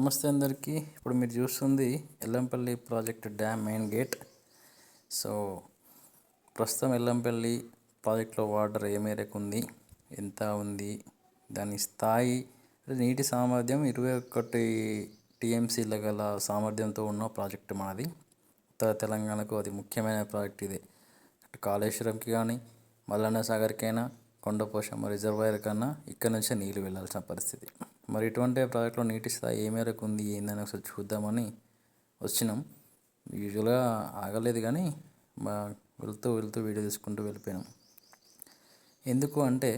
నమస్తే అందరికీ. ఇప్పుడు మీరు చూస్తుంది Yellampalli project dam main gate. So ప్రస్తుతం ఎల్లంపల్లి ప్రాజెక్ట్లో వాటర్ ఏ మేరకు ఉంది, ఎంత ఉంది, దాని స్థాయి, నీటి సామర్థ్యం 21 టీఎంసీల గల సామర్థ్యంతో ఉన్న ప్రాజెక్టు మనది. ఉత్తర తెలంగాణకు అది ముఖ్యమైన ప్రాజెక్ట్ ఇదే. అటు కాళేశ్వరంకి కానీ, మల్లన్న సాగర్కైనా, కొండపోశమ్మ రిజర్వాయర్ కన్నా ఇక్కడ నుంచే నీళ్ళు వెళ్ళాల్సిన పరిస్థితి. మరి ఇటువంటి ప్రాజెక్టులో నీటి స్థాయి ఏ మేరకు ఉంది ఏందని ఒకసారి చూద్దామని వచ్చినాం. యూజువల్గా ఆగలేదు కానీ వెళ్తూ వీడియో తీసుకుంటూ వెళ్ళిపోయాం. ఎందుకు అంటే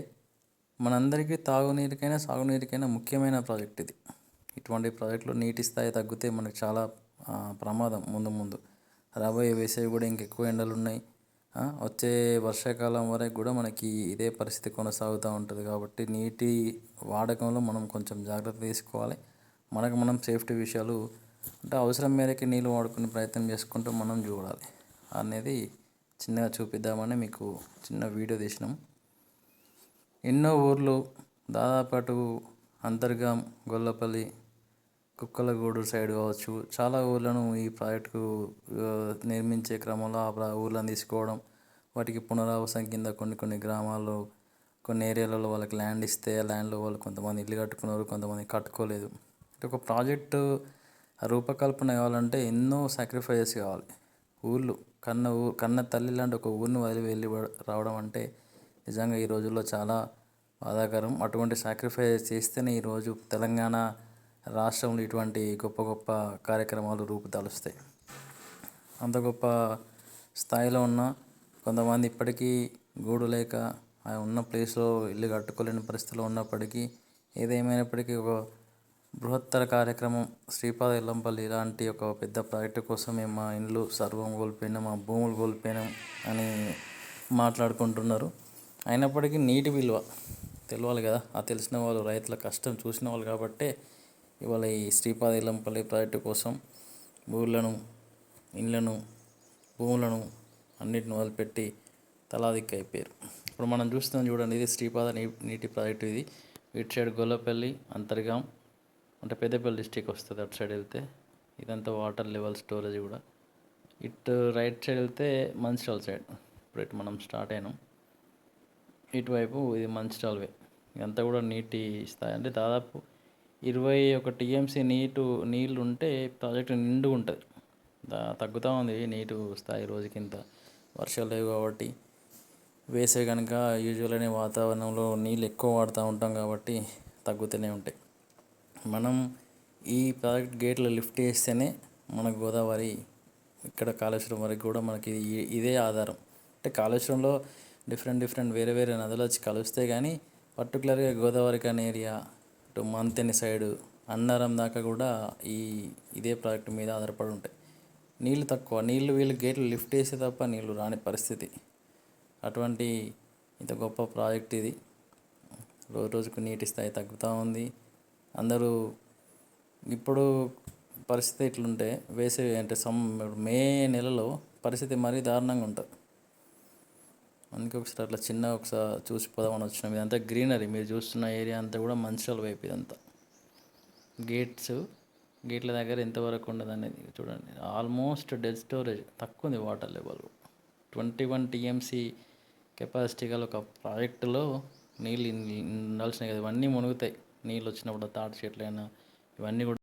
మనందరికీ తాగునీరుకైనా సాగునీరుకైనా ముఖ్యమైన ప్రాజెక్ట్ ఇది. ఇటువంటి ప్రాజెక్టులో నీటి స్థాయి తగ్గితే మనకు చాలా ప్రమాదం. ముందు రాబోయే వేసవి కూడా ఇంకెక్కువ ఎండలు ఉన్నాయి. వచ్చే వర్షాకాలం వరకు కూడా మనకి ఇదే పరిస్థితి కొనసాగుతూ ఉంటుంది. కాబట్టి నీటి వాడకంలో మనం కొంచెం జాగ్రత్త తీసుకోవాలి. మనం సేఫ్టీ విషయాలు అంటే అవసరం మేరకి నీళ్ళు వాడుకునే ప్రయత్నం చేసుకుంటూ మనం చూడాలి అనేది చిన్నగా చూపిద్దామని మీకు చిన్న వీడియో తీసినాం. ఎన్నో ఊర్లు దాదాపు అటు అంతర్గాం, గొల్లపల్లి, కుక్కలగూడు సైడ్ కావచ్చు, చాలా ఊర్లను ఈ ప్రాజెక్టుకు నిర్మించే క్రమంలో ఆ ఊర్లను తీసుకోవడం, వాటికి పునరావాసం కింద కొన్ని గ్రామాల్లో కొన్ని ఏరియాలలో వాళ్ళకి ల్యాండ్ ఇస్తే ఆ ల్యాండ్లో వాళ్ళు కొంతమంది ఇల్లు కట్టుకున్నారు, కొంతమంది కట్టుకోలేదు. ఒక ప్రాజెక్టు రూపకల్పన కావాలంటే ఎన్నో సాక్రిఫైజెస్ కావాలి. ఊళ్ళు కన్న తల్లి లాంటి ఒక ఊరిని వెళ్ళి రావడం అంటే నిజంగా ఈ రోజుల్లో చాలా బాధాకరం. అటువంటి సాక్రిఫైస్ చేస్తేనే ఈరోజు తెలంగాణ రాష్ట్రంలో ఇటువంటి గొప్ప కార్యక్రమాలు రూపుదాలుస్తాయి. అంత గొప్ప స్థాయిలో ఉన్న కొంతమంది ఇప్పటికీ గూడు లేక ఉన్న ప్లేస్లో ఇల్లు కట్టుకోలేని పరిస్థితిలో ఉన్నప్పటికీ, ఏదేమైనప్పటికీ ఒక బృహత్తర కార్యక్రమం శ్రీపాద ఎల్లంపల్లి ఇలాంటి ఒక పెద్ద ప్రాజెక్టు కోసం మేము మా ఇండ్లు సర్వం కోల్పోయినాం, మా భూములు కోల్పోయినాం అని మాట్లాడుకుంటున్నారు. అయినప్పటికీ నీటి విలువ తెలియాలి కదా. ఆ తెలిసిన వాళ్ళు, రైతుల కష్టం చూసిన వాళ్ళు కాబట్టే ఇవాళ ఈ శ్రీపాద ఎల్లంపల్లి ప్రాజెక్టు కోసం ఊళ్ళను, ఇండ్లను, భూములను అన్నిటిని వదిలిపెట్టి తలాదిక్కు అయిపోయారు. ఇప్పుడు మనం చూస్తున్నాం చూడండి, ఇది శ్రీపాద నీటి ప్రాజెక్టు. ఇది ఇటు సైడ్ గొల్లపల్లి, అంతర్గాం అంటే పెద్దపల్లి డిస్టిక్ వస్తుంది. అటు సైడ్ వెళ్తే ఇదంతా వాటర్ లెవెల్ స్టోరేజ్ కూడా. ఇటు రైట్ సైడ్ వెళ్తే మంచిర్యాల సైడ్. ఇప్పుడు ఇటు మనం స్టార్ట్ అయినాం. ఇటువైపు ఇది మంచిర్యాల వే. ఇదంతా కూడా నీటి స్థాయి అంటే దాదాపు 21 టీఎంసీ నీళ్ళు ఉంటే ప్రాజెక్టు నిండుగా ఉంటుంది. తగ్గుతూ ఉంది నీటి స్థాయి రోజుకింత. వర్షాలు లేవు కాబట్టి, వేసవి కనుక యూజువల్గానే వాతావరణంలో నీళ్ళు ఎక్కువ వాడుతూ ఉంటాం కాబట్టి తగ్గుతూనే ఉంటాయి. మనం ఈ ప్రాజెక్ట్ గేట్లు లిఫ్ట్ చేస్తేనే మన గోదావరి ఇక్కడ కాళేశ్వరం వరకు కూడా మనకి ఇదే ఆధారం. అంటే కాళేశ్వరంలో డిఫరెంట్ వేరే నదులు వచ్చి కలుస్తాయి కానీ పర్టికులర్గా గోదావరి కానీ ఏరియా, ఇటు మంతెని సైడు, అన్నారం దాకా కూడా ఇదే ప్రాజెక్టు మీద ఆధారపడి ఉంటాయి. నీళ్ళు తక్కువ, వీళ్ళు గేట్లు లిఫ్ట్ చేస్తే తప్ప నీళ్ళు రాని పరిస్థితి. అటువంటి ఇంత గొప్ప ప్రాజెక్ట్ ఇది. రోజుకు నీటి స్థాయి తగ్గుతూ ఉంది. అందరూ ఇప్పుడు పరిస్థితి ఇట్లుంటే వేసవి అంటే మే నెలలో పరిస్థితి మరీ దారుణంగా ఉంటుంది. అందుకే ఒకసారి చూసిపోదామని వచ్చినాం. ఇదంతా గ్రీనరీ, మీరు చూస్తున్న ఏరియా అంతా కూడా మంచిర్యాల వైపు. ఇదంతా గేట్ల దగ్గర ఎంతవరకు ఉండదు అనేది చూడండి. ఆల్మోస్ట్ డెడ్ స్టోరేజ్, తక్కువ ఉంది వాటర్ లెవెల్. 21 టీఎంసీ కెపాసిటీ గల ఒక ప్రాజెక్టులో నీళ్ళు ఉండాల్సినవి కదా, ఇవన్నీ మునుగుతాయి. నీళ్ళు వచ్చినప్పుడు తాటి చెట్లైనా ఇవన్నీ కూడా